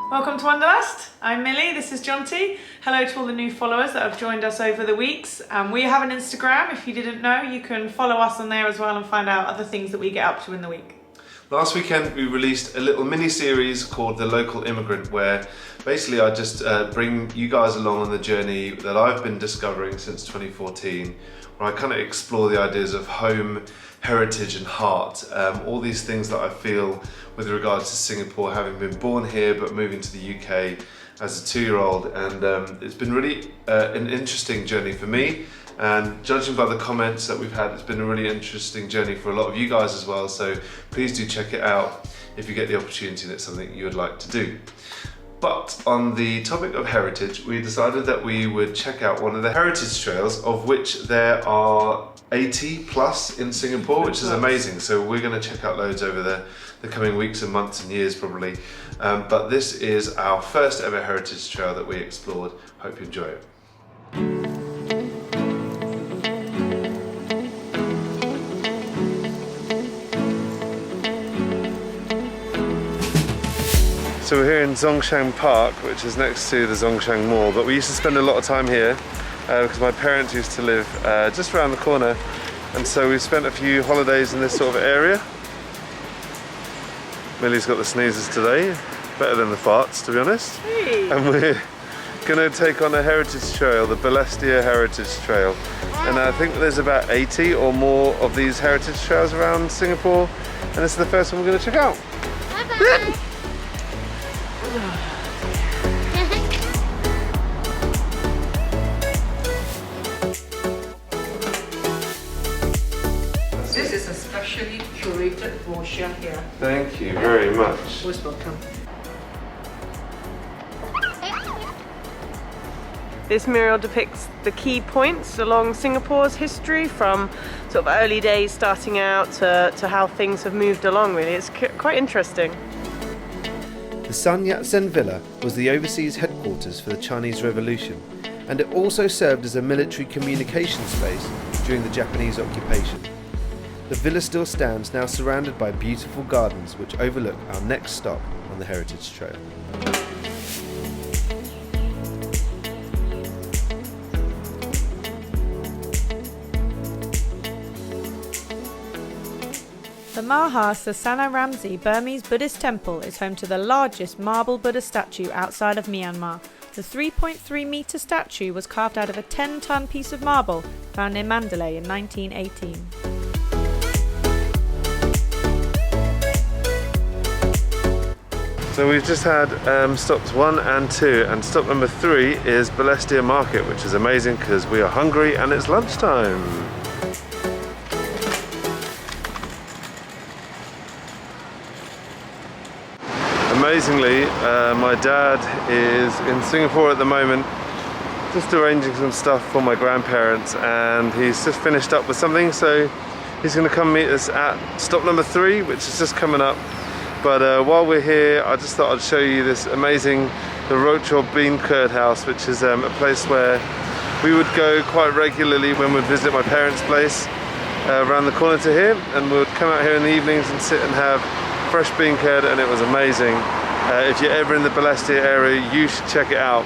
Welcome to Wanderlust. I'm Millie, this is Jonty. Hello to all the new followers that have joined us over the weeks. We have an Instagram. If you didn't know, you can follow us on there as well and find out other things that we get up to in the week. Last weekend we released a little mini-series called The Local Immigrant, where basically I just bring you guys along on the journey that I've been discovering since 2014, where I kind of explore the ideas of home, heritage and heart, all these things that I feel with regards to Singapore, having been born here but moving to the UK as a 2-year-old, and it's been really an interesting journey for me. And judging by the comments that we've had, it's been a really interesting journey for a lot of you guys as well. So please do check it out if you get the opportunity and it's something you would like to do. But on the topic of heritage, we decided that we would check out one of the heritage trails, of which there are 80 plus in Singapore, which is amazing. So we're going to check out loads over the coming weeks and months and years probably. But this is our first ever heritage trail that we explored. Hope you enjoy it. So we're here in Zhongshan Park, which is next to the Zhongshan Mall, but we used to spend a lot of time here because my parents used to live just around the corner, and so we've spent a few holidays in this sort of area. Millie's got the sneezes today, better than the farts to be honest. Hey. And we're going to take on a heritage trail, the Balestier Heritage Trail. And I think there's about 80 or more of these heritage trails around Singapore, and this is the first one we're going to check out. Bye-bye. This is a specially curated brochure here. Thank you very much. Most welcome. This mural depicts the key points along Singapore's history, from sort of early days starting out to how things have moved along really. It's quite interesting. The Sun Yat-sen Villa was the overseas headquarters for the Chinese Revolution, and it also served as a military communication space during the Japanese occupation. The villa still stands, now surrounded by beautiful gardens which overlook our next stop on the Heritage Trail. The Maha Sasana Ramsey Burmese Buddhist temple is home to the largest marble Buddha statue outside of Myanmar. The 3.3 metre statue was carved out of a 10-ton piece of marble found in Mandalay in 1918. So we've just had stops 1 and 2, and stop number 3 is Balestier Market, which is amazing because we are hungry and it's lunchtime. Amazingly, my dad is in Singapore at the moment, just arranging some stuff for my grandparents, and he's just finished up with something, so he's going to come meet us at stop number 3, which is just coming up. But while we're here, I just thought I'd show you this amazing, the Rochor Bean Curd House, which is a place where we would go quite regularly when we'd visit my parents' place around the corner to here, and we would come out here in the evenings and sit and have fresh bean curd, and it was amazing. If you're ever in the Balestier area, you should check it out.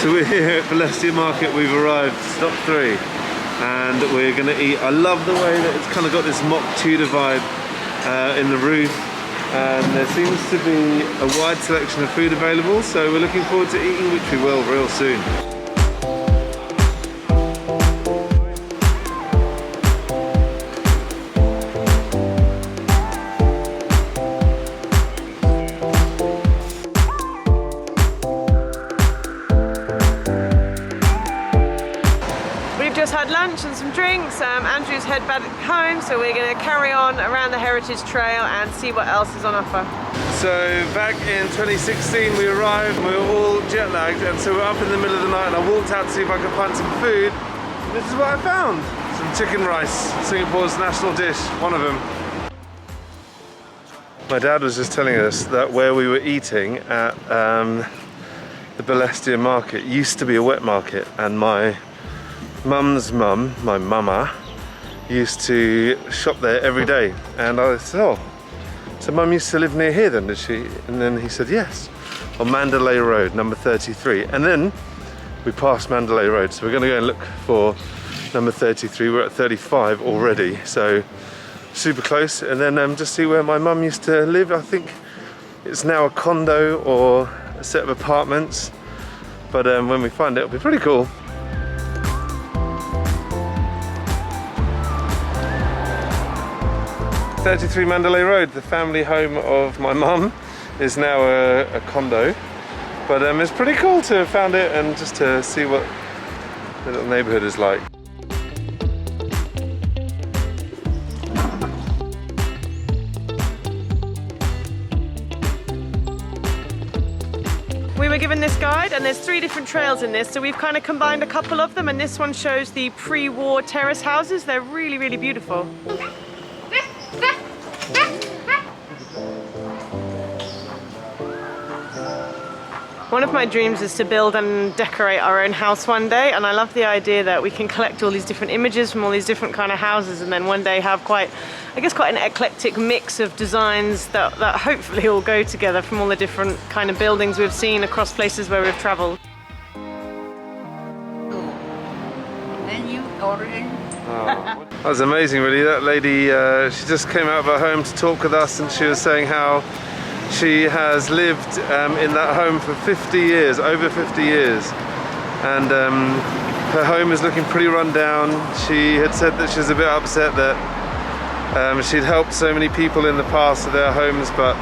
So we're here at Balestier Market, we've arrived, stop 3, and we're going to eat. I love the way that it's kind of got this mock Tudor vibe in the roof. And there seems to be a wide selection of food available, so we're looking forward to eating, which we will real soon. Just had lunch and some drinks. Andrew's head back home, so we're going to carry on around the Heritage Trail and see what else is on offer. So back in 2016 we arrived, we were all jet lagged, and so we're up in the middle of the night, and I walked out to see if I could find some food. This is what I found. Some chicken rice, Singapore's national dish, one of them. My dad was just telling us that where we were eating at the Balestier market used to be a wet market, and my mum's mum, my mama, used to shop there every day. And I said, oh, so mum used to live near here then, did she? And then he said, yes, on Mandalay Road, number 33. And then we passed Mandalay Road, so we're gonna go and look for number 33. We're at 35 already, so super close. And then just see where my mum used to live. I think it's now a condo or a set of apartments, but when we find it, it'll be pretty cool. "33 Mandalay Road," the family home of my mum, is now a condo, but it's pretty cool to have found it and just to see what the little neighbourhood is like. We were given this guide and there's 3 different trails in this, so we've kind of combined a couple of them, and this one shows the pre-war terrace houses. They're really, really beautiful. One of my dreams is to build and decorate our own house one day, and I love the idea that we can collect all these different images from all these different kind of houses, and then one day have quite an eclectic mix of designs that hopefully all go together from all the different kind of buildings we've seen across places where we've travelled. Then you order it. That was amazing, really. That lady, she just came out of her home to talk with us, and she was saying how she has lived in that home for 50 years, over 50 years, and her home is looking pretty run down. She had said that she was a bit upset that she'd helped so many people in the past with their homes, but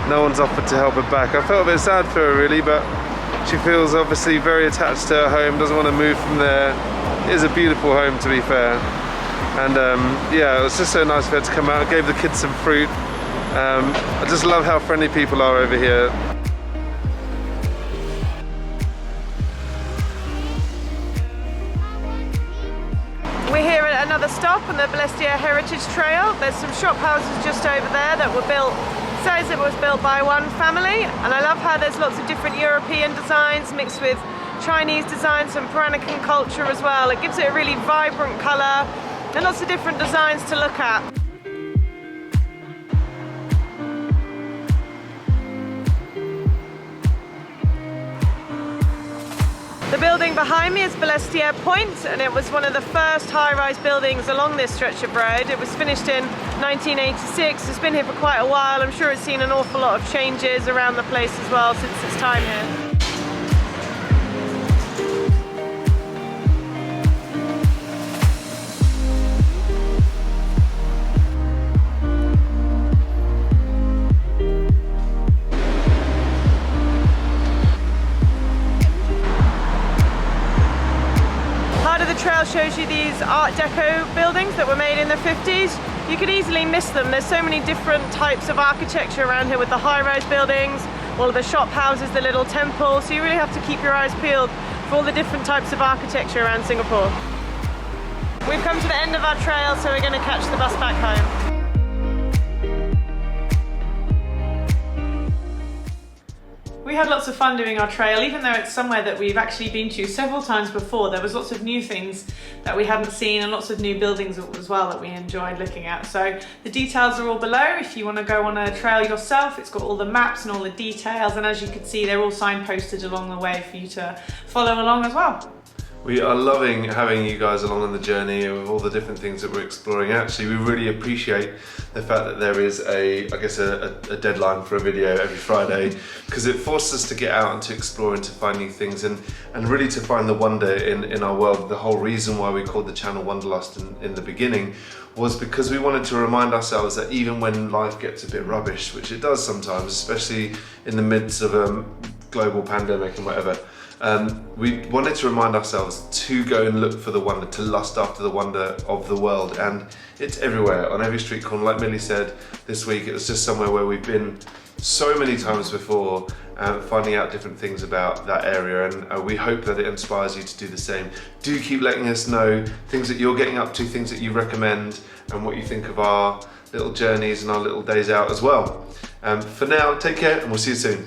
no one's offered to help her back. I felt a bit sad for her, really, but she feels obviously very attached to her home, doesn't want to move from there. It is a beautiful home, to be fair, and yeah, it was just so nice for her to come out. I gave the kids some fruit. I just love how friendly people are over here. We're here at another stop on the Balestier Heritage Trail. There's some shop houses just over there that were built, says it was built by one family, and I love how there's lots of different European designs mixed with Chinese designs and Peranakan culture as well. It gives it a really vibrant colour and lots of different designs to look at. The building behind me is Balestier Point, and it was one of the first high-rise buildings along this stretch of road. It was finished in 1986. It's been here for quite a while. I'm sure it's seen an awful lot of changes around the place as well since its time here. Trail shows you these Art Deco buildings that were made in the 50s. You could easily miss them. There's so many different types of architecture around here with the high-rise buildings, all of the shop houses, the little temples, so you really have to keep your eyes peeled for all the different types of architecture around Singapore. We've come to the end of our trail, so we're going to catch the bus back home. We had lots of fun doing our trail, even though it's somewhere that we've actually been to several times before. There was lots of new things that we hadn't seen and lots of new buildings as well that we enjoyed looking at. So the details are all below if you want to go on a trail yourself. It's got all the maps and all the details, and as you can see, they're all signposted along the way for you to follow along as well. We are loving having you guys along on the journey of all the different things that we're exploring. Actually, we really appreciate the fact that there is a deadline for a video every Friday, because it forces us to get out and to explore and to find new things and really to find the wonder in our world. The whole reason why we called the channel Wanderlust in the beginning was because we wanted to remind ourselves that even when life gets a bit rubbish, which it does sometimes, especially in the midst of a global pandemic and whatever, we wanted to remind ourselves to go and look for the wonder, to lust after the wonder of the world, and it's everywhere, on every street corner. Like Millie said this week, it was just somewhere where we've been so many times before, finding out different things about that area, and we hope that it inspires you to do the same. Do keep letting us know things that you're getting up to, things that you recommend, and what you think of our little journeys and our little days out as well. For now, take care, and we'll see you soon.